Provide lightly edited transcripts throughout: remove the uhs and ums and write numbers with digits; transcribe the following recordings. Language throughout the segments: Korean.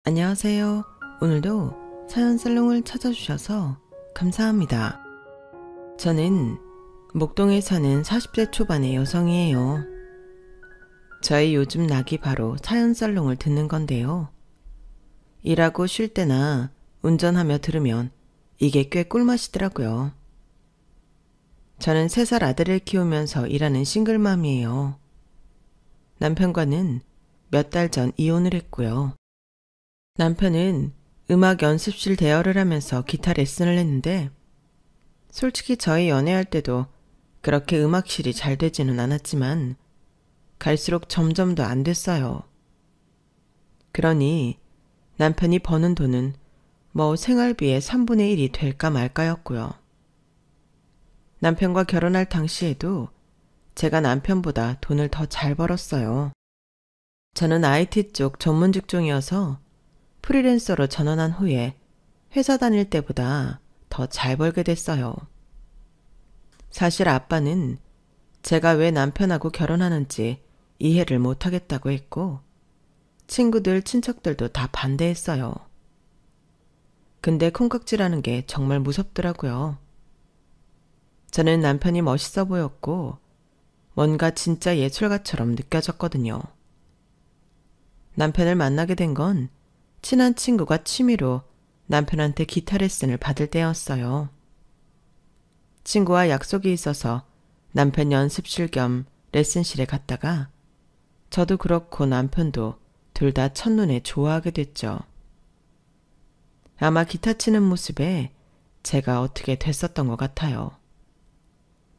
안녕하세요. 오늘도 사연 살롱을 찾아주셔서 감사합니다. 저는 목동에 사는 40대 초반의 여성이에요. 저의 요즘 낙이 바로 사연 살롱을 듣는 건데요. 일하고 쉴 때나 운전하며 들으면 이게 꽤 꿀맛이더라고요. 저는 3살 아들을 키우면서 일하는 싱글맘이에요. 남편과는 몇 달 전 이혼을 했고요. 남편은 음악 연습실 대여를 하면서 기타 레슨을 했는데 솔직히 저희 연애할 때도 그렇게 음악실이 잘 되지는 않았지만 갈수록 점점 더 안 됐어요. 그러니 남편이 버는 돈은 생활비의 3분의 1이 될까 말까였고요. 남편과 결혼할 당시에도 제가 남편보다 돈을 더 잘 벌었어요. 저는 IT 쪽 전문 직종이어서 프리랜서로 전환한 후에 회사 다닐 때보다 더 잘 벌게 됐어요. 사실 아빠는 제가 왜 남편하고 결혼하는지 이해를 못하겠다고 했고 친구들, 친척들도 다 반대했어요. 근데 콩깍지라는 게 정말 무섭더라고요. 저는 남편이 멋있어 보였고 뭔가 진짜 예술가처럼 느껴졌거든요. 남편을 만나게 된 건 친한 친구가 취미로 남편한테 기타 레슨을 받을 때였어요. 친구와 약속이 있어서 남편 연습실 겸 레슨실에 갔다가 저도 그렇고 남편도 둘 다 첫눈에 좋아하게 됐죠. 아마 기타 치는 모습에 제가 어떻게 됐었던 것 같아요.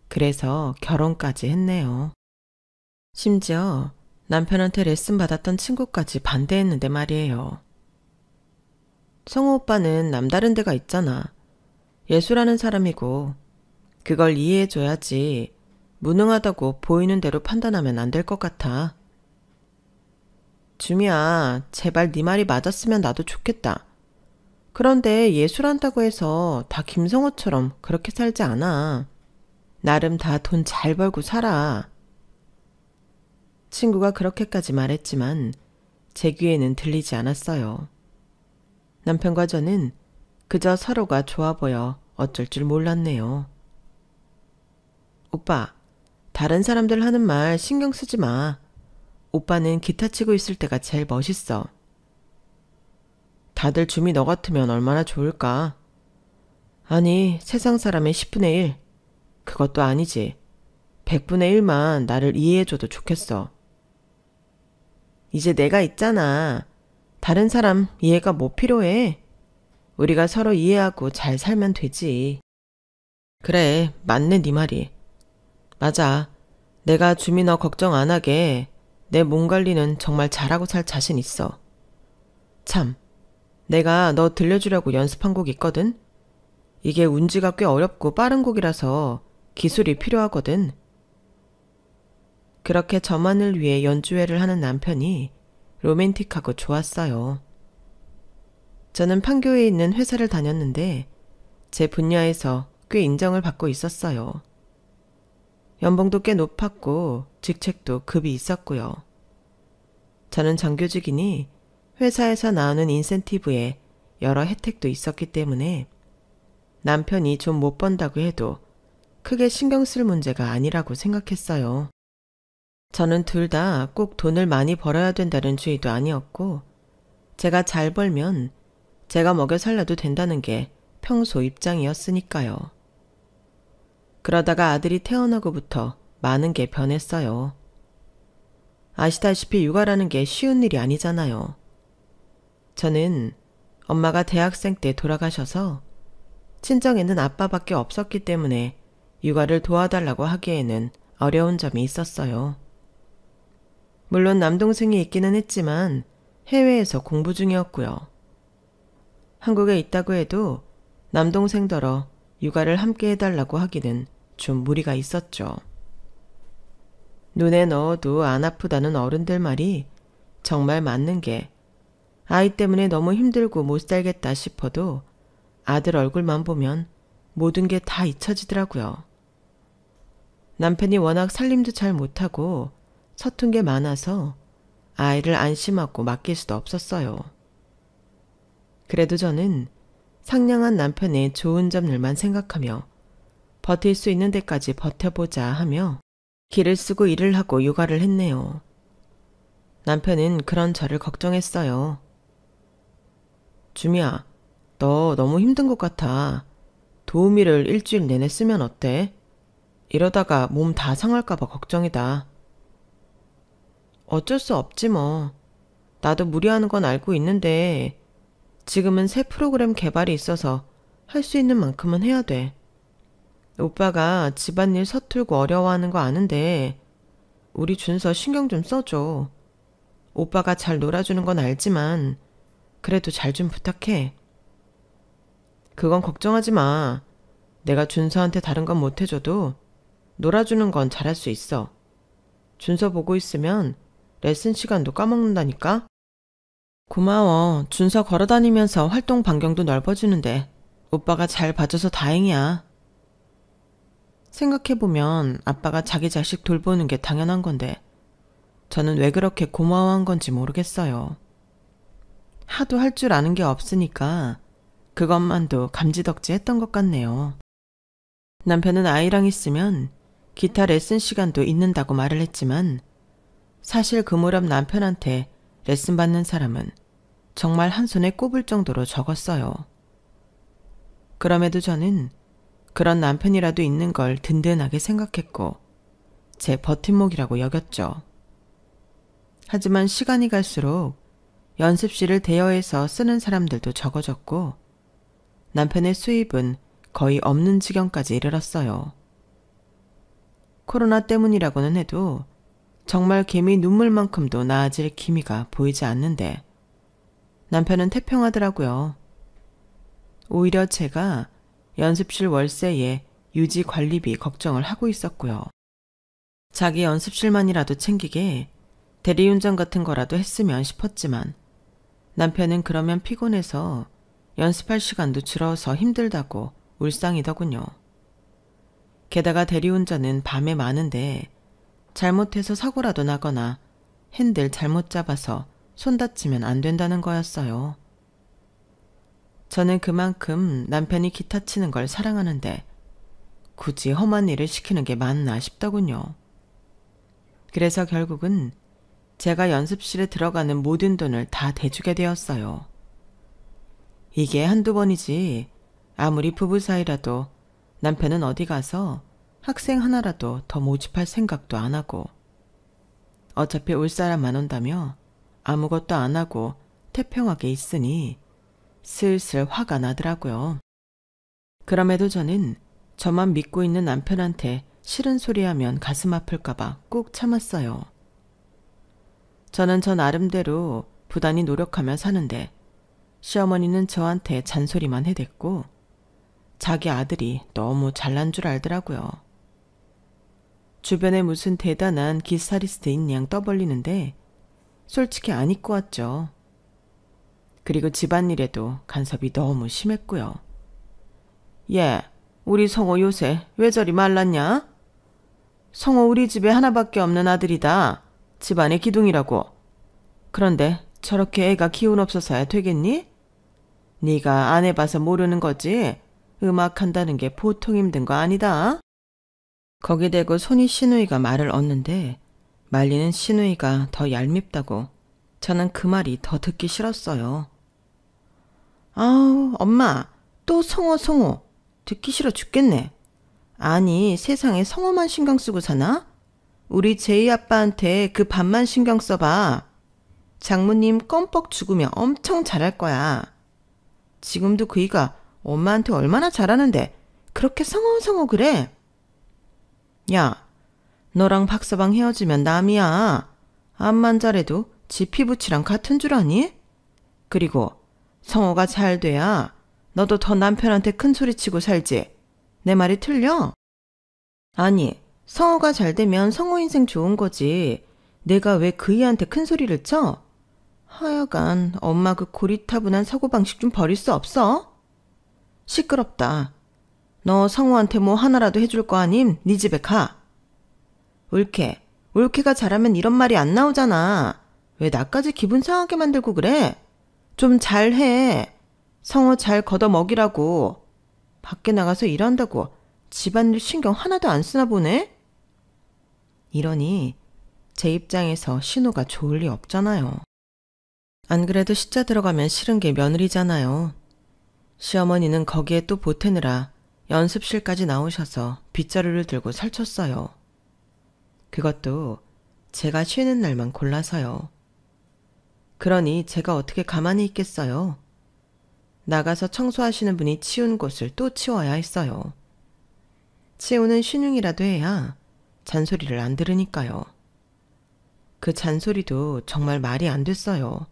그래서 결혼까지 했네요. 심지어 남편한테 레슨 받았던 친구까지 반대했는데 말이에요. 성우 오빠는 남다른 데가 있잖아. 예술하는 사람이고 그걸 이해해줘야지 무능하다고 보이는 대로 판단하면 안 될 것 같아. 주미야, 제발 네 말이 맞았으면 나도 좋겠다. 그런데 예술한다고 해서 다 김성호처럼 그렇게 살지 않아. 나름 다 돈 잘 벌고 살아. 친구가 그렇게까지 말했지만 제 귀에는 들리지 않았어요. 남편과 저는 그저 서로가 좋아 보여 어쩔 줄 몰랐네요. 오빠, 다른 사람들 하는 말 신경 쓰지 마. 오빠는 기타 치고 있을 때가 제일 멋있어. 다들 줌이 너 같으면 얼마나 좋을까? 아니, 세상 사람의 10분의 1. 그것도 아니지. 100분의 1만 나를 이해해줘도 좋겠어. 이제 내가 있잖아. 다른 사람 이해가 뭐 필요해? 우리가 서로 이해하고 잘 살면 되지. 그래, 맞네 네 말이. 맞아. 내가 주미 너 걱정 안 하게 내 몸 관리는 정말 잘하고 살 자신 있어. 참, 내가 너 들려주려고 연습한 곡 있거든? 이게 운지가 꽤 어렵고 빠른 곡이라서 기술이 필요하거든. 그렇게 저만을 위해 연주회를 하는 남편이 로맨틱하고 좋았어요. 저는 판교에 있는 회사를 다녔는데 제 분야에서 꽤 인정을 받고 있었어요. 연봉도 꽤 높았고 직책도 급이 있었고요. 저는 정규직이니 회사에서 나오는 인센티브에 여러 혜택도 있었기 때문에 남편이 좀 못 번다고 해도 크게 신경 쓸 문제가 아니라고 생각했어요. 저는 둘 다 꼭 돈을 많이 벌어야 된다는 주의도 아니었고 제가 잘 벌면 제가 먹여 살려도 된다는 게 평소 입장이었으니까요. 그러다가 아들이 태어나고부터 많은 게 변했어요. 아시다시피 육아라는 게 쉬운 일이 아니잖아요. 저는 엄마가 대학생 때 돌아가셔서 친정에는 아빠밖에 없었기 때문에 육아를 도와달라고 하기에는 어려운 점이 있었어요. 물론 남동생이 있기는 했지만 해외에서 공부 중이었고요. 한국에 있다고 해도 남동생더러 육아를 함께 해달라고 하기는 좀 무리가 있었죠. 눈에 넣어도 안 아프다는 어른들 말이 정말 맞는 게 아이 때문에 너무 힘들고 못 살겠다 싶어도 아들 얼굴만 보면 모든 게 다 잊혀지더라고요. 남편이 워낙 살림도 잘 못하고 서툰 게 많아서 아이를 안심하고 맡길 수도 없었어요. 그래도 저는 상냥한 남편의 좋은 점들만 생각하며 버틸 수 있는 데까지 버텨보자 하며 기를 쓰고 일을 하고 육아를 했네요. 남편은 그런 저를 걱정했어요. 주미야, 너 너무 힘든 것 같아. 도우미를 일주일 내내 쓰면 어때? 이러다가 몸 다 상할까봐 걱정이다. 어쩔 수 없지 뭐. 나도 무리하는 건 알고 있는데 지금은 새 프로그램 개발이 있어서 할 수 있는 만큼은 해야 돼. 오빠가 집안일 서툴고 어려워하는 거 아는데 우리 준서 신경 좀 써줘. 오빠가 잘 놀아주는 건 알지만 그래도 잘 좀 부탁해. 그건 걱정하지 마. 내가 준서한테 다른 건 못 해줘도 놀아주는 건 잘할 수 있어. 준서 보고 있으면 레슨 시간도 까먹는다니까? 고마워. 준서 걸어다니면서 활동 반경도 넓어지는데 오빠가 잘 봐줘서 다행이야. 생각해보면 아빠가 자기 자식 돌보는 게 당연한 건데 저는 왜 그렇게 고마워한 건지 모르겠어요. 하도 할 줄 아는 게 없으니까 그것만도 감지덕지 했던 것 같네요. 남편은 아이랑 있으면 기타 레슨 시간도 있는다고 말을 했지만 사실 그 무렵 남편한테 레슨 받는 사람은 정말 한 손에 꼽을 정도로 적었어요. 그럼에도 저는 그런 남편이라도 있는 걸 든든하게 생각했고 제 버팀목이라고 여겼죠. 하지만 시간이 갈수록 연습실을 대여해서 쓰는 사람들도 적어졌고 남편의 수입은 거의 없는 지경까지 이르렀어요. 코로나 때문이라고는 해도 정말 개미 눈물만큼도 나아질 기미가 보이지 않는데 남편은 태평하더라고요. 오히려 제가 연습실 월세에 유지 관리비 걱정을 하고 있었고요. 자기 연습실만이라도 챙기게 대리운전 같은 거라도 했으면 싶었지만 남편은 그러면 피곤해서 연습할 시간도 줄어서 힘들다고 울상이더군요. 게다가 대리운전은 밤에 많은데 잘못해서 사고라도 나거나 핸들 잘못 잡아서 손 다치면 안 된다는 거였어요. 저는 그만큼 남편이 기타 치는 걸 사랑하는데 굳이 험한 일을 시키는 게 맞나 싶더군요. 그래서 결국은 제가 연습실에 들어가는 모든 돈을 다 대주게 되었어요. 이게 한두 번이지 아무리 부부 사이라도 남편은 어디 가서 학생 하나라도 더 모집할 생각도 안 하고 어차피 올 사람만 온다며 아무것도 안 하고 태평하게 있으니 슬슬 화가 나더라고요. 그럼에도 저는 저만 믿고 있는 남편한테 싫은 소리 하면 가슴 아플까봐 꾹 참았어요. 저는 저 나름대로 부단히 노력하며 사는데 시어머니는 저한테 잔소리만 해댔고 자기 아들이 너무 잘난 줄 알더라고요. 주변에 무슨 대단한 기타리스트인 양 떠벌리는데 솔직히 안 입고 왔죠. 그리고 집안일에도 간섭이 너무 심했고요. 얘, 우리 성호 요새 왜 저리 말랐냐? 성호 우리 집에 하나밖에 없는 아들이다. 집안의 기둥이라고. 그런데 저렇게 애가 기운 없어서야 되겠니? 네가 안 해봐서 모르는 거지. 음악한다는 게 보통 힘든 거 아니다. 거기 대고 손이 시누이가 말을 얻는데 말리는 시누이가 더 얄밉다고 저는 그 말이 더 듣기 싫었어요. 아우 엄마 또 성호 듣기 싫어 죽겠네. 아니 세상에 성호만 신경 쓰고 사나? 우리 제이 아빠한테 그 밥만 신경 써봐. 장모님 껌뻑 죽으면 엄청 잘할 거야. 지금도 그이가 엄마한테 얼마나 잘하는데 그렇게 성호 그래? 야, 너랑 박서방 헤어지면 남이야. 암만 잘해도 지 피부치랑 같은 줄 아니? 그리고 성호가 잘 돼야 너도 더 남편한테 큰 소리 치고 살지. 내 말이 틀려? 아니, 성호가 잘 되면 성호 인생 좋은 거지. 내가 왜 그이한테 큰 소리를 쳐? 하여간 엄마 그 고리타분한 사고방식 좀 버릴 수 없어? 시끄럽다. 너 성호한테 뭐 하나라도 해줄 거 아님? 네 집에 가. 올케가 잘하면 이런 말이 안 나오잖아. 왜 나까지 기분 상하게 만들고 그래? 좀 잘해. 성호 잘 걷어 먹이라고. 밖에 나가서 일한다고 집안일 신경 하나도 안 쓰나 보네? 이러니 제 입장에서 신호가 좋을 리 없잖아요. 안 그래도 시자 들어가면 싫은 게 며느리잖아요. 시어머니는 거기에 또 보태느라 연습실까지 나오셔서 빗자루를 들고 설쳤어요. 그것도 제가 쉬는 날만 골라서요. 그러니 제가 어떻게 가만히 있겠어요. 나가서 청소하시는 분이 치운 곳을 또 치워야 했어요. 치우는 신용이라도 해야 잔소리를 안 들으니까요. 그 잔소리도 정말 말이 안 됐어요.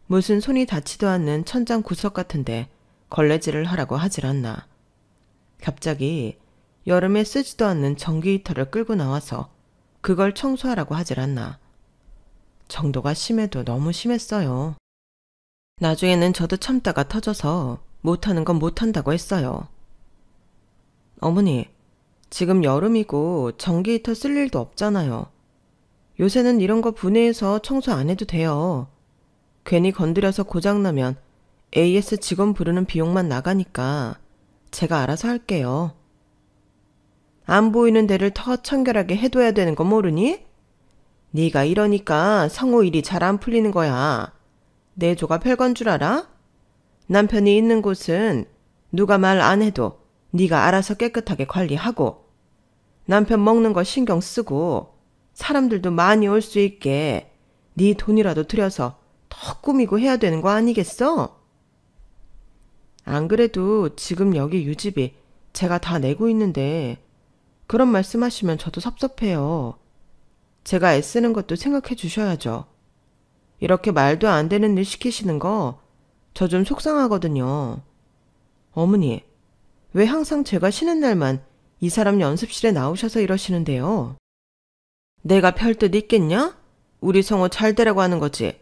무슨 손이 닿지도 않는 천장 구석 같은데 걸레질을 하라고 하질 않나. 갑자기 여름에 쓰지도 않는 전기 히터를 끌고 나와서 그걸 청소하라고 하질 않나. 정도가 심해도 너무 심했어요. 나중에는 저도 참다가 터져서 못하는 건 못한다고 했어요. 어머니, 지금 여름이고 전기 히터 쓸 일도 없잖아요. 요새는 이런 거 분해해서 청소 안 해도 돼요. 괜히 건드려서 고장나면 AS 직원 부르는 비용만 나가니까 제가 알아서 할게요. 안 보이는 데를 더 청결하게 해둬야 되는 거 모르니? 네가 이러니까 성호 일이 잘 안 풀리는 거야. 내 조가 별건 줄 알아? 남편이 있는 곳은 누가 말 안 해도 네가 알아서 깨끗하게 관리하고 남편 먹는 거 신경 쓰고 사람들도 많이 올 수 있게 네 돈이라도 들여서 더 꾸미고 해야 되는 거 아니겠어? 안 그래도 지금 여기 유지비 제가 다 내고 있는데 그런 말씀하시면 저도 섭섭해요. 제가 애쓰는 것도 생각해 주셔야죠. 이렇게 말도 안 되는 일 시키시는 거 저 좀 속상하거든요. 어머니, 왜 항상 제가 쉬는 날만 이 사람 연습실에 나오셔서 이러시는데요? 내가 별뜻 있겠냐? 우리 성호 잘 되라고 하는 거지.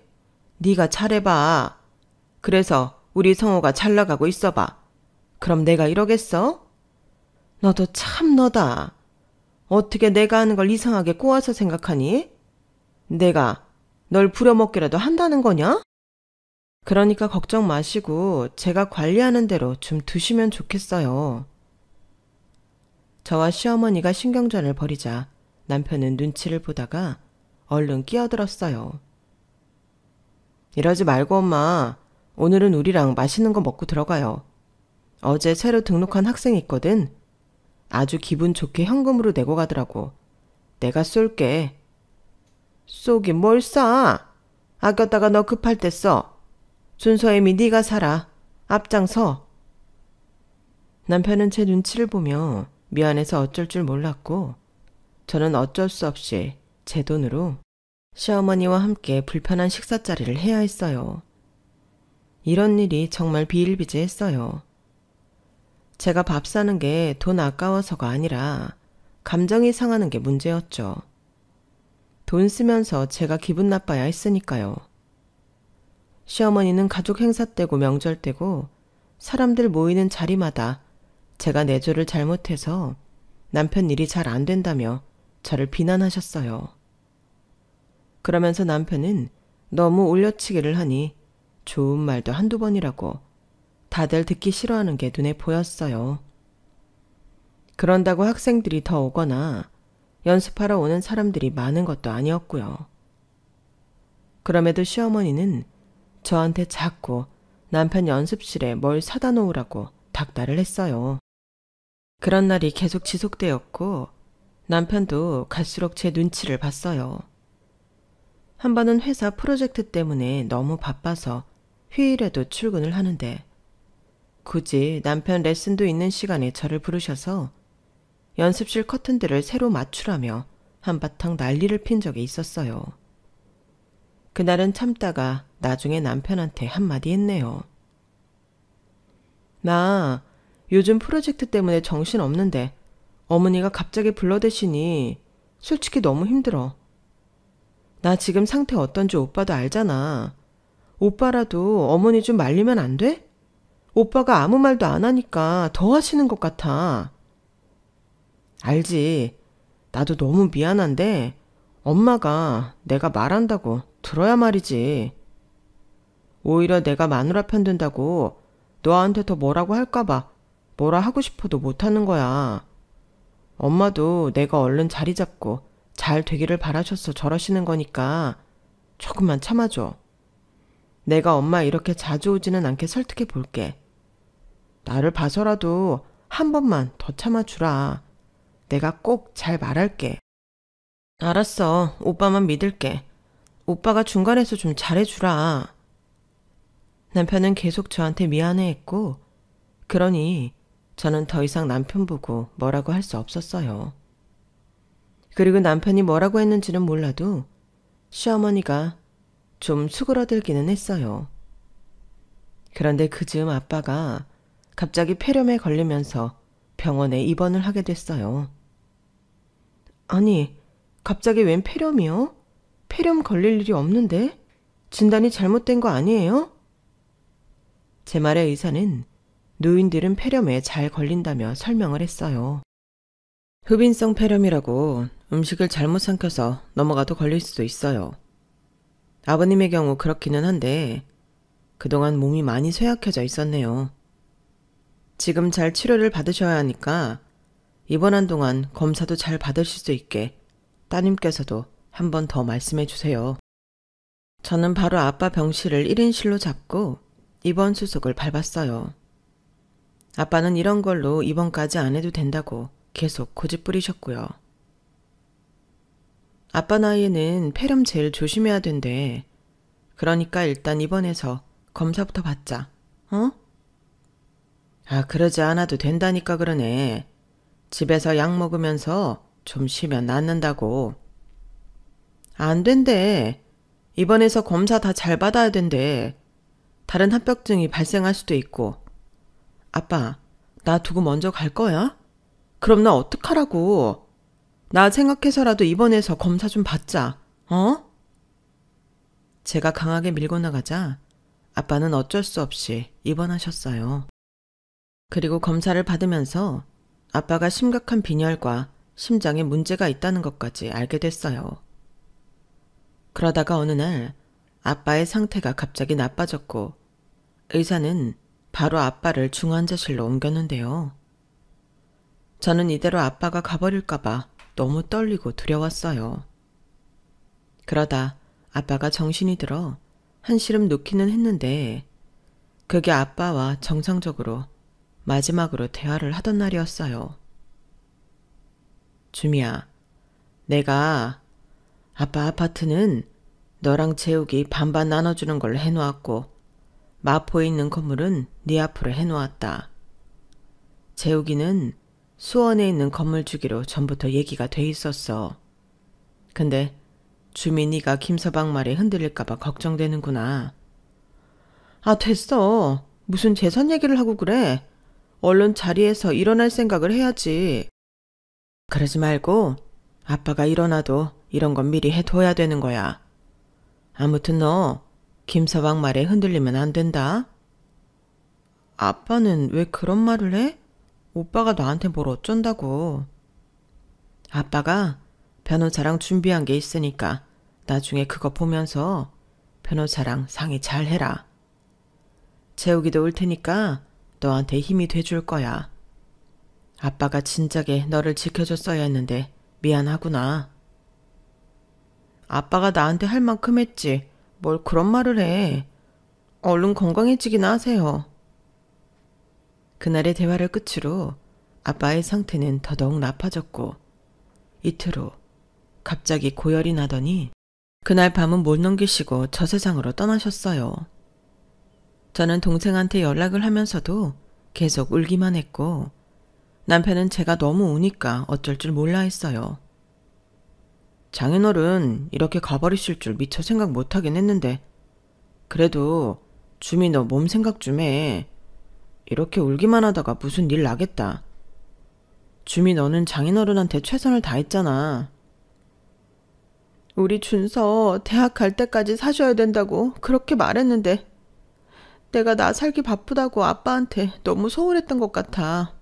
네가 잘해봐. 그래서 우리 성호가 잘 나가고 있어봐. 그럼 내가 이러겠어? 너도 참 너다. 어떻게 내가 하는 걸 이상하게 꼬아서 생각하니? 내가 널 부려먹기라도 한다는 거냐? 그러니까 걱정 마시고 제가 관리하는 대로 좀 두시면 좋겠어요. 저와 시어머니가 신경전을 벌이자 남편은 눈치를 보다가 얼른 끼어들었어요. 이러지 말고 엄마, 오늘은 우리랑 맛있는 거 먹고 들어가요. 어제 새로 등록한 학생이 있거든. 아주 기분 좋게 현금으로 내고 가더라고. 내가 쏠게. 쏘긴 뭘 싸? 아꼈다가 너 급할 때 써. 준서애미 네가 사라. 앞장서. 남편은 제 눈치를 보며 미안해서 어쩔 줄 몰랐고 저는 어쩔 수 없이 제 돈으로 시어머니와 함께 불편한 식사자리를 해야 했어요. 이런 일이 정말 비일비재했어요. 제가 밥 사는 게 돈 아까워서가 아니라 감정이 상하는 게 문제였죠. 돈 쓰면서 제가 기분 나빠야 했으니까요. 시어머니는 가족 행사 때고 명절 때고 사람들 모이는 자리마다 제가 내조를 잘못해서 남편 일이 잘 안 된다며 저를 비난하셨어요. 그러면서 남편은 너무 올려치기를 하니 좋은 말도 한두 번이라고 다들 듣기 싫어하는 게 눈에 보였어요. 그런다고 학생들이 더 오거나 연습하러 오는 사람들이 많은 것도 아니었고요. 그럼에도 시어머니는 저한테 자꾸 남편 연습실에 뭘 사다 놓으라고 닥달을 했어요. 그런 날이 계속 지속되었고 남편도 갈수록 제 눈치를 봤어요. 한 번은 회사 프로젝트 때문에 너무 바빠서 휴일에도 출근을 하는데 굳이 남편 레슨도 있는 시간에 저를 부르셔서 연습실 커튼들을 새로 맞추라며 한바탕 난리를 핀 적이 있었어요. 그날은 참다가 나중에 남편한테 한마디 했네요. 나 요즘 프로젝트 때문에 정신 없는데 어머니가 갑자기 불러대시니 솔직히 너무 힘들어. 나 지금 상태 어떤지 오빠도 알잖아. 오빠라도 어머니 좀 말리면 안 돼? 오빠가 아무 말도 안 하니까 더 하시는 것 같아. 알지. 나도 너무 미안한데 엄마가 내가 말한다고 들어야 말이지. 오히려 내가 마누라 편든다고 너한테 더 뭐라고 할까봐 뭐라 하고 싶어도 못하는 거야. 엄마도 내가 얼른 자리 잡고 잘 되기를 바라셔서 저러시는 거니까 조금만 참아줘. 내가 엄마 이렇게 자주 오지는 않게 설득해 볼게. 나를 봐서라도 한 번만 더 참아주라. 내가 꼭 잘 말할게. 알았어. 오빠만 믿을게. 오빠가 중간에서 좀 잘해주라. 남편은 계속 저한테 미안해했고, 그러니 저는 더 이상 남편 보고 뭐라고 할 수 없었어요. 그리고 남편이 뭐라고 했는지는 몰라도 시어머니가 좀 수그러들기는 했어요. 그런데 그 즈음 아빠가 갑자기 폐렴에 걸리면서 병원에 입원을 하게 됐어요. 아니, 갑자기 웬 폐렴이요? 폐렴 걸릴 일이 없는데? 진단이 잘못된 거 아니에요? 제 말에 의사는 노인들은 폐렴에 잘 걸린다며 설명을 했어요. 흡인성 폐렴이라고 음식을 잘못 삼켜서 넘어가도 걸릴 수도 있어요. 아버님의 경우 그렇기는 한데 그동안 몸이 많이 쇠약해져 있었네요. 지금 잘 치료를 받으셔야 하니까 입원한 동안 검사도 잘 받으실 수 있게 따님께서도 한 번 더 말씀해 주세요. 저는 바로 아빠 병실을 1인실로 잡고 입원 수속을 밟았어요. 아빠는 이런 걸로 입원까지 안 해도 된다고 계속 고집부리셨고요. 아빠 나이에는 폐렴 제일 조심해야 된대. 그러니까 일단 입원해서 검사부터 받자. 어? 아, 그러지 않아도 된다니까 그러네. 집에서 약 먹으면서 좀 쉬면 낫는다고. 안 된대. 입원해서 검사 다 잘 받아야 된대. 다른 합병증이 발생할 수도 있고. 아빠, 나 두고 먼저 갈 거야? 그럼 나 어떡하라고. 나 생각해서라도 입원해서 검사 좀 받자. 어? 제가 강하게 밀고 나가자 아빠는 어쩔 수 없이 입원하셨어요. 그리고 검사를 받으면서 아빠가 심각한 빈혈과 심장에 문제가 있다는 것까지 알게 됐어요. 그러다가 어느 날 아빠의 상태가 갑자기 나빠졌고 의사는 바로 아빠를 중환자실로 옮겼는데요. 저는 이대로 아빠가 가버릴까봐 너무 떨리고 두려웠어요. 그러다 아빠가 정신이 들어 한시름 놓기는 했는데 그게 아빠와 정상적으로 마지막으로 대화를 하던 날이었어요. 주미야, 내가 아빠 아파트는 너랑 재욱이 반반 나눠주는 걸로 해놓았고 마포에 있는 건물은 네 앞으로 해놓았다. 재욱이는 수원에 있는 건물 주기로 전부터 얘기가 돼 있었어. 근데 주민이가 김서방 말에 흔들릴까봐 걱정되는구나. 아, 됐어. 무슨 재산 얘기를 하고 그래. 얼른 자리에서 일어날 생각을 해야지. 그러지 말고 아빠가 일어나도 이런 건 미리 해둬야 되는 거야. 아무튼 너 김서방 말에 흔들리면 안 된다. 아빠는 왜 그런 말을 해? 오빠가 나한테 뭘 어쩐다고. 아빠가 변호사랑 준비한 게 있으니까 나중에 그거 보면서 변호사랑 상의 잘 해라. 재욱이도 올 테니까 너한테 힘이 돼줄 거야. 아빠가 진작에 너를 지켜줬어야 했는데 미안하구나. 아빠가 나한테 할 만큼 했지. 뭘 그런 말을 해. 얼른 건강해지기나 하세요. 그날의 대화를 끝으로 아빠의 상태는 더더욱 나빠졌고 이틀 후 갑자기 고열이 나더니 그날 밤은 못 넘기시고 저 세상으로 떠나셨어요. 저는 동생한테 연락을 하면서도 계속 울기만 했고 남편은 제가 너무 우니까 어쩔 줄 몰라 했어요. 장인어른 이렇게 가버리실 줄 미처 생각 못하긴 했는데 그래도 주미 너 몸 생각 좀 해. 이렇게 울기만 하다가 무슨 일 나겠다. 주미 너는 장인어른한테 최선을 다했잖아. 우리 준서 대학 갈 때까지 사셔야 된다고 그렇게 말했는데 내가 나 살기 바쁘다고 아빠한테 너무 소홀했던 것 같아.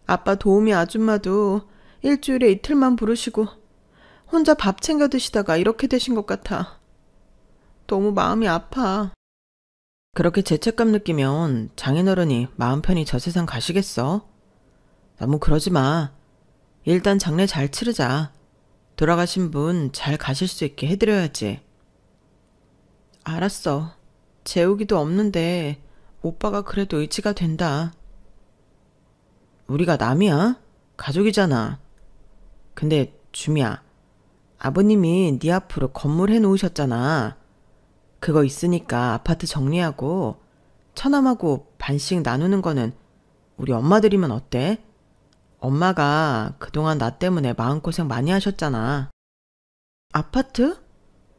아빠 도우미 아줌마도 일주일에 이틀만 부르시고 혼자 밥 챙겨 드시다가 이렇게 되신 것 같아. 너무 마음이 아파. 그렇게 죄책감 느끼면 장인어른이 마음 편히 저 세상 가시겠어? 너무 그러지 마. 일단 장례 잘 치르자. 돌아가신 분 잘 가실 수 있게 해드려야지. 알았어. 재우기도 없는데 오빠가 그래도 의지가 된다. 우리가 남이야? 가족이잖아. 근데 주미야, 아버님이 네 앞으로 건물 해놓으셨잖아. 그거 있으니까 아파트 정리하고 처남하고 반씩 나누는 거는 우리 엄마들이면 어때? 엄마가 그동안 나 때문에 마음고생 많이 하셨잖아. 아파트?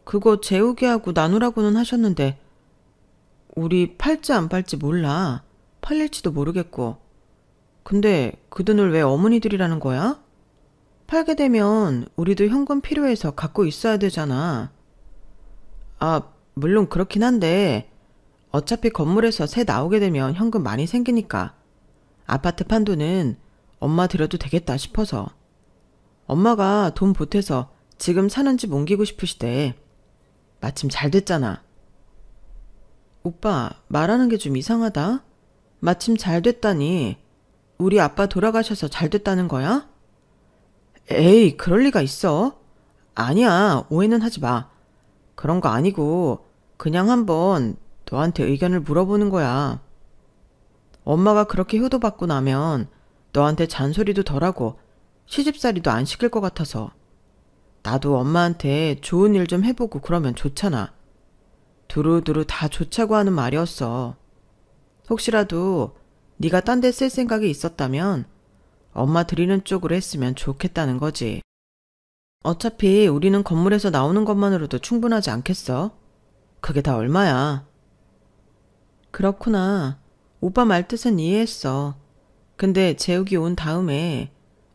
그거 재우게 하고 나누라고는 하셨는데 우리 팔지 안 팔지 몰라. 팔릴지도 모르겠고. 근데 그 돈을 왜 어머니들이라는 거야? 팔게 되면 우리도 현금 필요해서 갖고 있어야 되잖아. 아, 물론 그렇긴 한데 어차피 건물에서 새 나오게 되면 현금 많이 생기니까 아파트 판 돈은 엄마 드려도 되겠다 싶어서. 엄마가 돈 보태서 지금 사는 집 옮기고 싶으시대. 마침 잘 됐잖아. 오빠, 말하는 게 좀 이상하다. 마침 잘 됐다니. 우리 아빠 돌아가셔서 잘 됐다는 거야? 에이, 그럴 리가 있어? 아니야, 오해는 하지 마. 그런 거 아니고 그냥 한번 너한테 의견을 물어보는 거야. 엄마가 그렇게 효도받고 나면 너한테 잔소리도 덜하고 시집살이도 안 시킬 것 같아서. 나도 엄마한테 좋은 일 좀 해보고 그러면 좋잖아. 두루두루 다 좋자고 하는 말이었어. 혹시라도 네가 딴 데 쓸 생각이 있었다면 엄마 드리는 쪽으로 했으면 좋겠다는 거지. 어차피 우리는 건물에서 나오는 것만으로도 충분하지 않겠어? 그게 다 얼마야? 그렇구나. 오빠 말 뜻은 이해했어. 근데 재욱이 온 다음에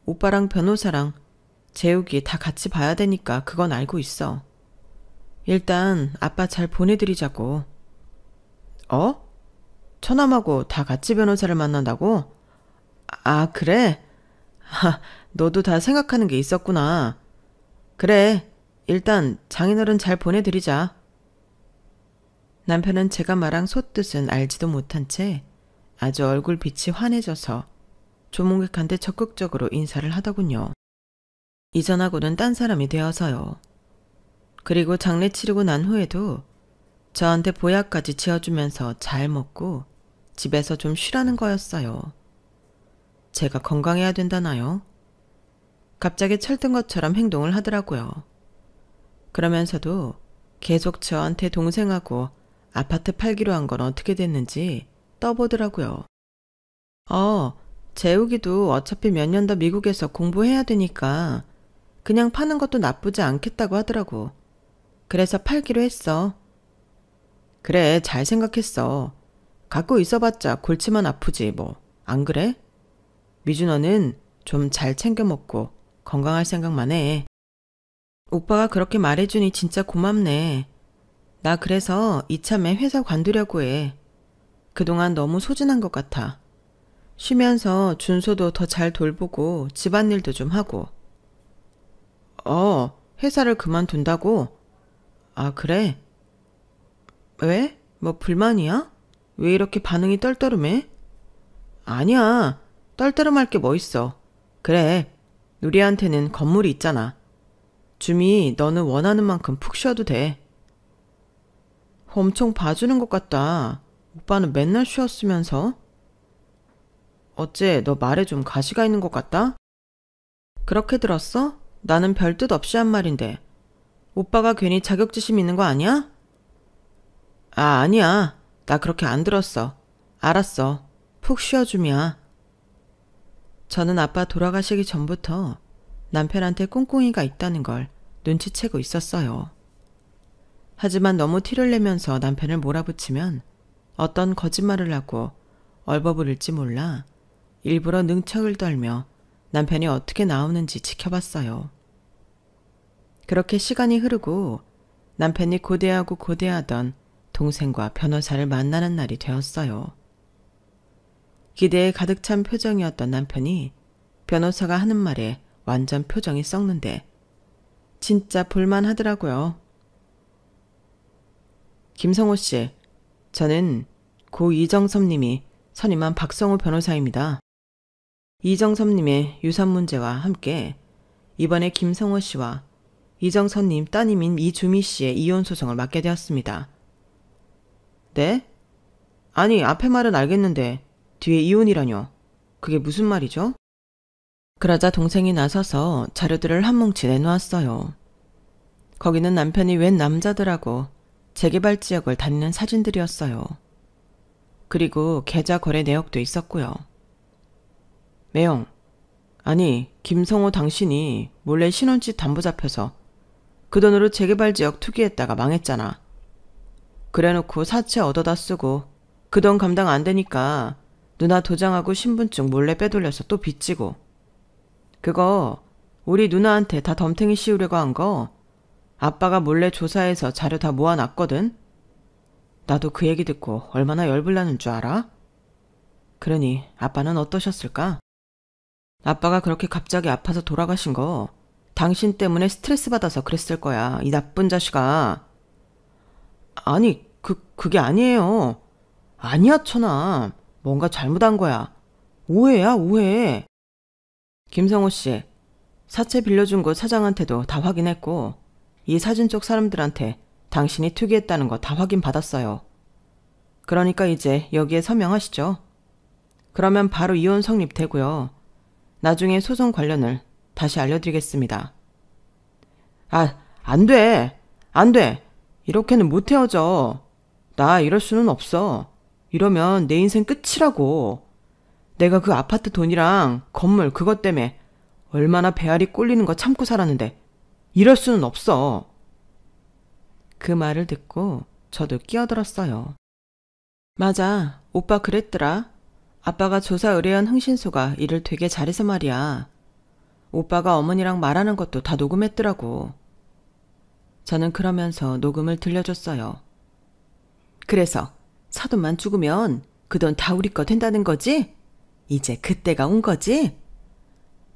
오빠랑 변호사랑 재욱이 다 같이 봐야 되니까 그건 알고 있어. 일단 아빠 잘 보내드리자고. 어? 처남하고 다 같이 변호사를 만난다고? 아, 그래? 너도 다 생각하는 게 있었구나. 그래, 일단 장인어른 잘 보내드리자. 남편은 제가 말한 솥뜻은 알지도 못한 채 아주 얼굴빛이 환해져서 조몽객한테 적극적으로 인사를 하더군요. 이전하고는 딴 사람이 되어서요. 그리고 장례 치르고 난 후에도 저한테 보약까지 지어주면서 잘 먹고 집에서 좀 쉬라는 거였어요. 제가 건강해야 된다나요? 갑자기 철든 것처럼 행동을 하더라고요. 그러면서도 계속 저한테 동생하고 아파트 팔기로 한 건 어떻게 됐는지 떠보더라고요. 재욱이도 어차피 몇 년 더 미국에서 공부해야 되니까 그냥 파는 것도 나쁘지 않겠다고 하더라고. 그래서 팔기로 했어. 그래, 잘 생각했어. 갖고 있어봤자 골치만 아프지 뭐. 안 그래? 미준어는 좀 잘 챙겨 먹고 건강할 생각만 해. 오빠가 그렇게 말해주니 진짜 고맙네. 나 그래서 이참에 회사 관두려고 해. 그동안 너무 소진한 것 같아. 쉬면서 준서도 더 잘 돌보고 집안일도 좀 하고. 회사를 그만둔다고? 아, 그래? 왜? 뭐 불만이야? 왜 이렇게 반응이 떨떠름해? 아니야. 떨떠름할 게 뭐 있어. 그래. 우리한테는 건물이 있잖아. 주미, 너는 원하는 만큼 푹 쉬어도 돼. 엄청 봐주는 것 같다. 오빠는 맨날 쉬었으면서. 어째 너 말에 좀 가시가 있는 것 같다? 그렇게 들었어? 나는 별 뜻 없이 한 말인데. 오빠가 괜히 자격지심 있는 거 아니야? 아, 아니야. 나 그렇게 안 들었어. 알았어. 푹 쉬어, 주미야. 저는 아빠 돌아가시기 전부터 남편한테 꿍꿍이가 있다는 걸 눈치채고 있었어요. 하지만 너무 티를 내면서 남편을 몰아붙이면 어떤 거짓말을 하고 얼버무릴지 몰라 일부러 능척을 떨며 남편이 어떻게 나오는지 지켜봤어요. 그렇게 시간이 흐르고 남편이 고대하고 고대하던 동생과 변호사를 만나는 날이 되었어요. 기대에 가득 찬 표정이었던 남편이 변호사가 하는 말에 완전 표정이 썩는데 진짜 볼만하더라고요. 김성호 씨, 저는 고 이정섭님이 선임한 박성호 변호사입니다. 이정섭님의 유산 문제와 함께 이번에 김성호 씨와 이정섭님 따님인 이주미 씨의 이혼 소송을 맡게 되었습니다. 네? 아니, 앞에 말은 알겠는데 뒤에 이혼이라뇨. 그게 무슨 말이죠? 그러자 동생이 나서서 자료들을 한 뭉치 내놓았어요. 거기는 남편이 웬 남자들하고 재개발 지역을 다니는 사진들이었어요. 그리고 계좌 거래 내역도 있었고요. 매영, 아니 김성호 당신이 몰래 신혼집 담보 잡혀서 그 돈으로 재개발 지역 투기했다가 망했잖아. 그래놓고 사채 얻어다 쓰고 그 돈 감당 안 되니까 누나 도장하고 신분증 몰래 빼돌려서 또 빚지고, 그거 우리 누나한테 다 덤탱이 씌우려고 한 거 아빠가 몰래 조사해서 자료 다 모아놨거든. 나도 그 얘기 듣고 얼마나 열불나는 줄 알아? 그러니 아빠는 어떠셨을까? 아빠가 그렇게 갑자기 아파서 돌아가신 거 당신 때문에 스트레스 받아서 그랬을 거야, 이 나쁜 자식아. 아니, 그게 아니에요. 아니야, 처남. 뭔가 잘못한 거야. 오해야, 오해. 김성호 씨, 사채 빌려준 곳 사장한테도 다 확인했고 이 사진 쪽 사람들한테 당신이 투기했다는 거 다 확인받았어요. 그러니까 이제 여기에 서명하시죠. 그러면 바로 이혼 성립되고요. 나중에 소송 관련을 다시 알려드리겠습니다. 아, 안 돼. 안 돼. 이렇게는 못 헤어져. 나 이럴 수는 없어. 이러면 내 인생 끝이라고. 내가 그 아파트 돈이랑 건물 그것 때문에 얼마나 배알이 꼴리는 거 참고 살았는데 이럴 수는 없어. 그 말을 듣고 저도 끼어들었어요. 맞아, 오빠 그랬더라. 아빠가 조사 의뢰한 흥신소가 일을 되게 잘해서 말이야. 오빠가 어머니랑 말하는 것도 다 녹음했더라고. 저는 그러면서 녹음을 들려줬어요. 그래서 사돈만 죽으면 그 돈 다 우리 거 된다는 거지? 이제 그때가 온 거지?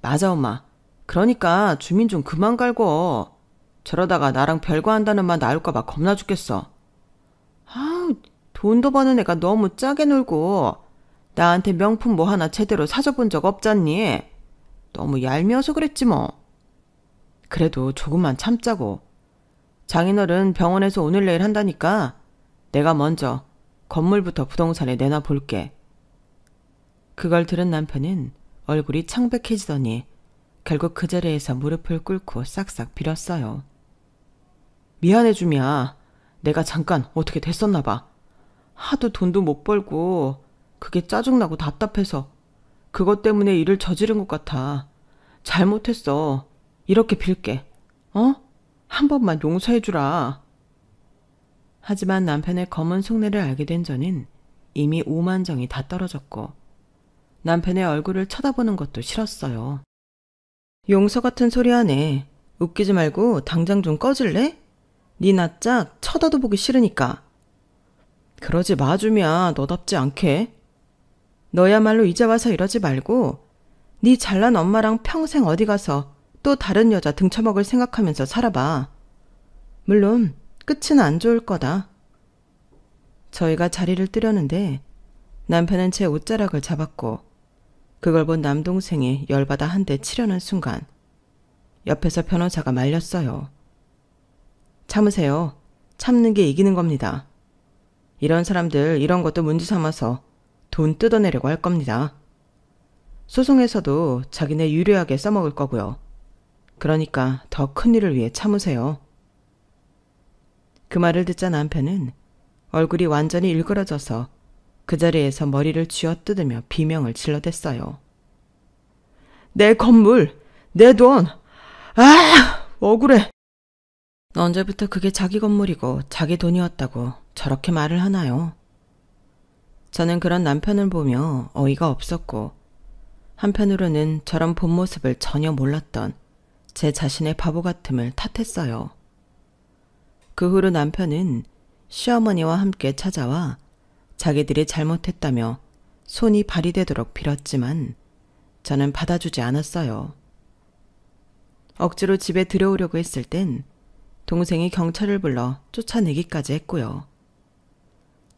맞아, 엄마. 그러니까 주민 좀 그만 갈고. 저러다가 나랑 별거한다는 말 나올까 봐 겁나 죽겠어. 아우, 돈도 버는 애가 너무 짜게 놀고 나한테 명품 뭐 하나 제대로 사줘본 적 없잖니? 너무 얄미워서 그랬지 뭐. 그래도 조금만 참자고. 장인어른 병원에서 오늘 내일 한다니까 내가 먼저 건물부터 부동산에 내놔 볼게. 그걸 들은 남편은 얼굴이 창백해지더니 결국 그 자리에서 무릎을 꿇고 싹싹 빌었어요. 미안해 주미야. 내가 잠깐 어떻게 됐었나 봐. 하도 돈도 못 벌고 그게 짜증나고 답답해서 그것 때문에 일을 저지른 것 같아. 잘못했어. 이렇게 빌게. 어? 한 번만 용서해 주라. 하지만 남편의 검은 속내를 알게 된 저는 이미 오만정이 다 떨어졌고 남편의 얼굴을 쳐다보는 것도 싫었어요. 용서 같은 소리 하네. 웃기지 말고 당장 좀 꺼질래? 네 낯짝 쳐다도 보기 싫으니까. 그러지 마 주미야. 너답지 않게. 너야말로 이제 와서 이러지 말고 네 잘난 엄마랑 평생 어디 가서 또 다른 여자 등쳐먹을 생각하면서 살아봐. 물론 끝은 안 좋을 거다. 저희가 자리를 뜨려는데 남편은 제 옷자락을 잡았고 그걸 본 남동생이 열받아 한 대 치려는 순간 옆에서 변호사가 말렸어요. 참으세요. 참는 게 이기는 겁니다. 이런 사람들 이런 것도 문제 삼아서 돈 뜯어내려고 할 겁니다. 소송에서도 자기네 유리하게 써먹을 거고요. 그러니까 더 큰 일을 위해 참으세요. 그 말을 듣자 남편은 얼굴이 완전히 일그러져서 그 자리에서 머리를 쥐어뜯으며 비명을 질러댔어요. 내 건물, 내 돈, 아! 억울해. 언제부터 그게 자기 건물이고 자기 돈이었다고 저렇게 말을 하나요? 저는 그런 남편을 보며 어이가 없었고 한편으로는 저런 본 모습을 전혀 몰랐던 제 자신의 바보 같음을 탓했어요. 그 후로 남편은 시어머니와 함께 찾아와 자기들이 잘못했다며 손이 발이 되도록 빌었지만 저는 받아주지 않았어요. 억지로 집에 들여오려고 했을 땐 동생이 경찰을 불러 쫓아내기까지 했고요.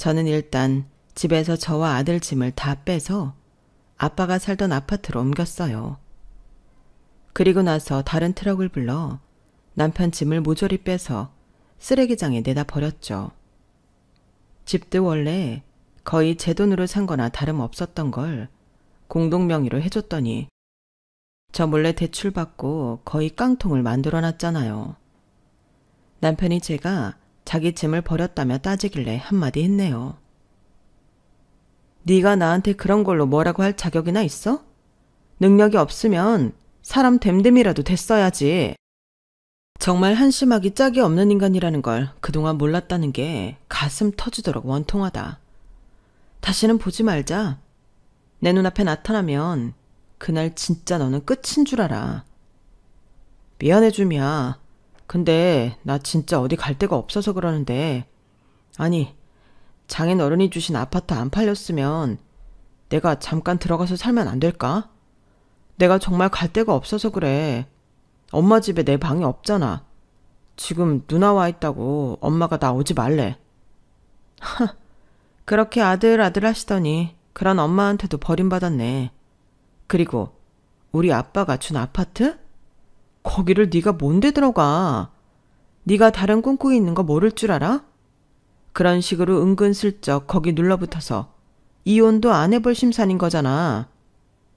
저는 일단 집에서 저와 아들 짐을 다 빼서 아빠가 살던 아파트로 옮겼어요. 그리고 나서 다른 트럭을 불러 남편 짐을 모조리 빼서 쓰레기장에 내다 버렸죠. 집도 원래 거의 제 돈으로 산 거나 다름없었던 걸 공동명의로 해줬더니 저 몰래 대출받고 거의 깡통을 만들어놨잖아요. 남편이 제가 자기 짐을 버렸다며 따지길래 한마디 했네요. 네가 나한테 그런 걸로 뭐라고 할 자격이나 있어? 능력이 없으면 사람 됨됨이라도 됐어야지. 정말 한심하기 짝이 없는 인간이라는 걸 그동안 몰랐다는 게 가슴 터지도록 원통하다. 다시는 보지 말자. 내 눈앞에 나타나면 그날 진짜 너는 끝인 줄 알아. 미안해 줌이야. 근데 나 진짜 어디 갈 데가 없어서 그러는데, 아니 장인 어른이 주신 아파트 안 팔렸으면 내가 잠깐 들어가서 살면 안 될까? 내가 정말 갈 데가 없어서 그래. 엄마 집에 내 방이 없잖아. 지금 누나 와 있다고 엄마가 나 오지 말래. 하, 그렇게 아들 하시더니 그런 엄마한테도 버림받았네. 그리고 우리 아빠가 준 아파트? 거기를 네가 뭔데 들어가? 네가 다른 꿈꾸기 있는 거 모를 줄 알아? 그런 식으로 은근슬쩍 거기 눌러붙어서 이혼도 안 해볼 심산인 거잖아.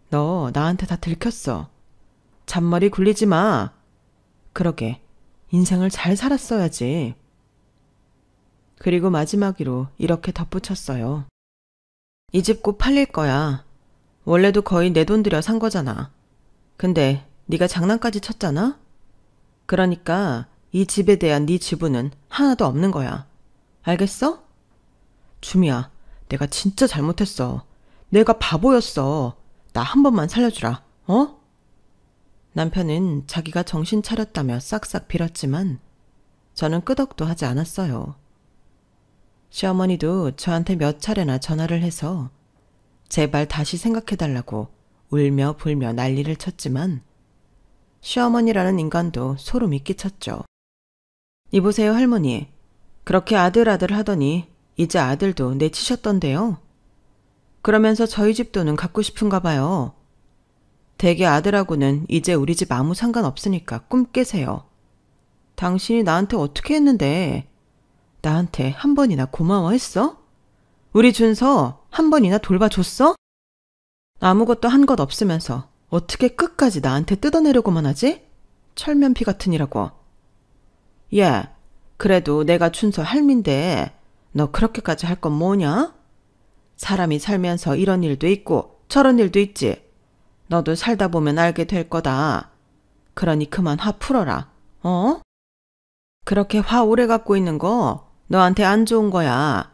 너 나한테 다 들켰어. 잔머리 굴리지 마. 그러게 인생을 잘 살았어야지. 그리고 마지막으로 이렇게 덧붙였어요. 이 집 곧 팔릴 거야. 원래도 거의 내 돈 들여 산 거잖아. 근데 네가 장난까지 쳤잖아? 그러니까 이 집에 대한 네 지분은 하나도 없는 거야. 알겠어? 주미야, 내가 진짜 잘못했어. 내가 바보였어. 나 한 번만 살려주라. 어? 남편은 자기가 정신 차렸다며 싹싹 빌었지만 저는 끄덕도 하지 않았어요. 시어머니도 저한테 몇 차례나 전화를 해서 제발 다시 생각해달라고 울며 불며 난리를 쳤지만 시어머니라는 인간도 소름이 끼쳤죠. 이보세요 할머니. 그렇게 아들 하더니 이제 아들도 내치셨던데요. 그러면서 저희 집 돈은 갖고 싶은가 봐요. 대개 아들하고는 이제 우리 집 아무 상관없으니까 꿈 깨세요. 당신이 나한테 어떻게 했는데 나한테 한 번이나 고마워했어? 우리 준서 한 번이나 돌봐줬어? 아무것도 한 것 없으면서 어떻게 끝까지 나한테 뜯어내려고만 하지? 철면피 같으니라고. 야, 그래도 내가 준서 할민데 너 그렇게까지 할 건 뭐냐? 사람이 살면서 이런 일도 있고 저런 일도 있지. 너도 살다 보면 알게 될 거다. 그러니 그만 화 풀어라. 어? 그렇게 화 오래 갖고 있는 거 너한테 안 좋은 거야.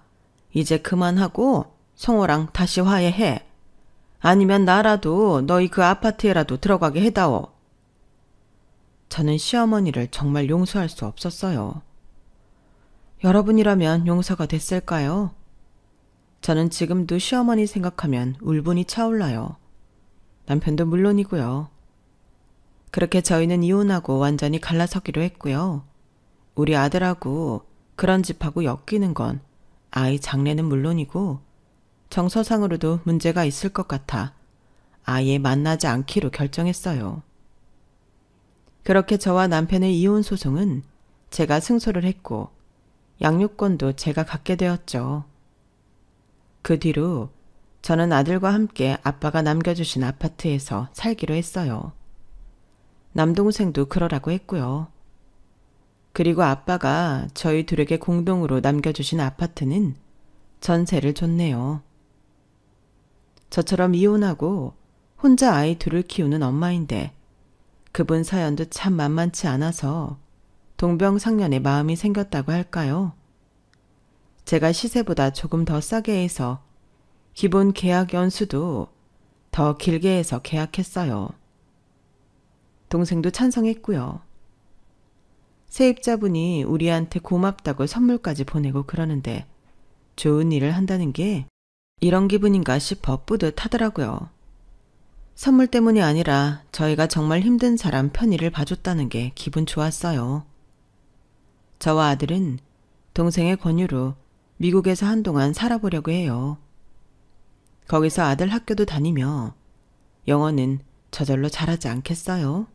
이제 그만하고 성호랑 다시 화해해. 아니면 나라도 너희 그 아파트에라도 들어가게 해다오. 저는 시어머니를 정말 용서할 수 없었어요. 여러분이라면 용서가 됐을까요? 저는 지금도 시어머니 생각하면 울분이 차올라요. 남편도 물론이고요. 그렇게 저희는 이혼하고 완전히 갈라서기로 했고요. 우리 아들하고 그런 집하고 엮이는 건 아이 장래는 물론이고 정서상으로도 문제가 있을 것 같아 아예 만나지 않기로 결정했어요. 그렇게 저와 남편의 이혼 소송은 제가 승소를 했고 양육권도 제가 갖게 되었죠. 그 뒤로 저는 아들과 함께 아빠가 남겨주신 아파트에서 살기로 했어요. 남동생도 그러라고 했고요. 그리고 아빠가 저희 둘에게 공동으로 남겨주신 아파트는 전세를 줬네요. 저처럼 이혼하고 혼자 아이 둘을 키우는 엄마인데 그분 사연도 참 만만치 않아서 동병상련의 마음이 생겼다고 할까요? 제가 시세보다 조금 더 싸게 해서 기본 계약 연수도 더 길게 해서 계약했어요. 동생도 찬성했고요. 세입자분이 우리한테 고맙다고 선물까지 보내고 그러는데 좋은 일을 한다는 게 이런 기분인가 싶어 뿌듯하더라고요. 선물 때문이 아니라 저희가 정말 힘든 사람 편의를 봐줬다는 게 기분 좋았어요. 저와 아들은 동생의 권유로 미국에서 한동안 살아보려고 해요. 거기서 아들 학교도 다니며 영어는 저절로 잘하지 않겠어요?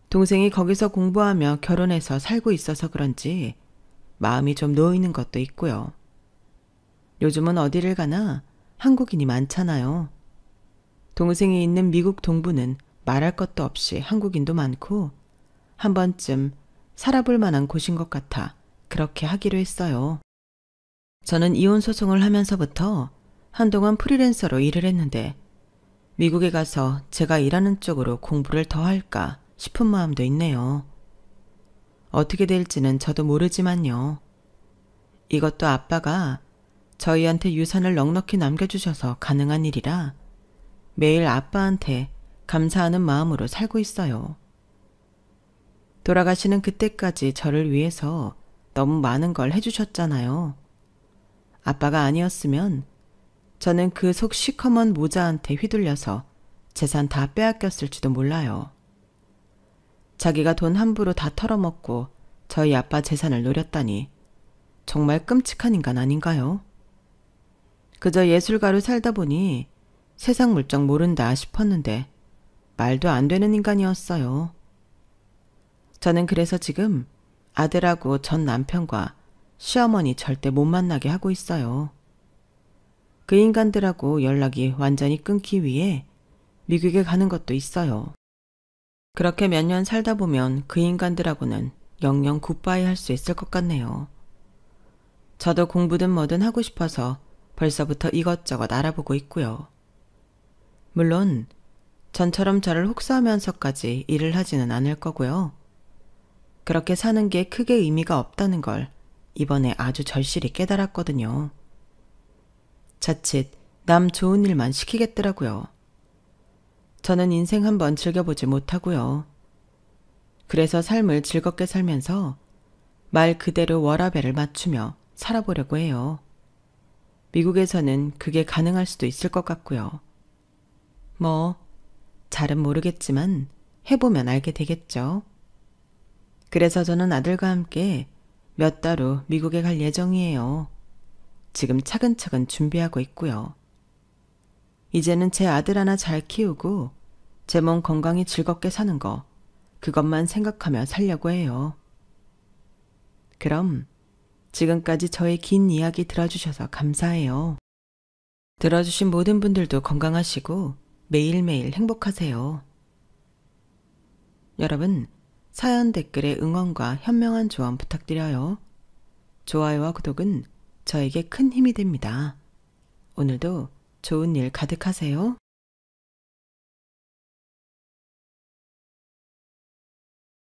동생이 거기서 공부하며 결혼해서 살고 있어서 그런지 마음이 좀 놓이는 것도 있고요. 요즘은 어디를 가나 한국인이 많잖아요. 동생이 있는 미국 동부는 말할 것도 없이 한국인도 많고 한 번쯤 살아볼 만한 곳인 것 같아 그렇게 하기로 했어요. 저는 이혼 소송을 하면서부터 한동안 프리랜서로 일을 했는데 미국에 가서 제가 일하는 쪽으로 공부를 더 할까 싶은 마음도 있네요. 어떻게 될지는 저도 모르지만요. 이것도 아빠가 저희한테 유산을 넉넉히 남겨주셔서 가능한 일이라 매일 아빠한테 감사하는 마음으로 살고 있어요. 돌아가시는 그때까지 저를 위해서 너무 많은 걸 해주셨잖아요. 아빠가 아니었으면 저는 그 속 시커먼 모자한테 휘둘려서 재산 다 빼앗겼을지도 몰라요. 자기가 돈 함부로 다 털어먹고 저희 아빠 재산을 노렸다니 정말 끔찍한 인간 아닌가요? 그저 예술가로 살다 보니 세상 물정 모른다 싶었는데 말도 안 되는 인간이었어요. 저는 그래서 지금 아들하고 전 남편과 시어머니 절대 못 만나게 하고 있어요. 그 인간들하고 연락이 완전히 끊기 위해 미국에 가는 것도 있어요. 그렇게 몇 년 살다 보면 그 인간들하고는 영영 굿바이 할 수 있을 것 같네요. 저도 공부든 뭐든 하고 싶어서 벌써부터 이것저것 알아보고 있고요. 물론 전처럼 저를 혹사하면서까지 일을 하지는 않을 거고요. 그렇게 사는 게 크게 의미가 없다는 걸 이번에 아주 절실히 깨달았거든요. 자칫 남 좋은 일만 시키겠더라고요. 저는 인생 한번 즐겨보지 못하고요. 그래서 삶을 즐겁게 살면서 말 그대로 워라밸을 맞추며 살아보려고 해요. 미국에서는 그게 가능할 수도 있을 것 같고요. 뭐 잘은 모르겠지만 해보면 알게 되겠죠. 그래서 저는 아들과 함께 몇 달 후 미국에 갈 예정이에요. 지금 차근차근 준비하고 있고요. 이제는 제 아들 하나 잘 키우고 제 몸 건강히 즐겁게 사는 거 그것만 생각하며 살려고 해요. 그럼 지금까지 저의 긴 이야기 들어주셔서 감사해요. 들어주신 모든 분들도 건강하시고 매일매일 행복하세요. 여러분, 사연 댓글에 응원과 현명한 조언 부탁드려요. 좋아요와 구독은 저에게 큰 힘이 됩니다. 오늘도 좋은 일 가득하세요.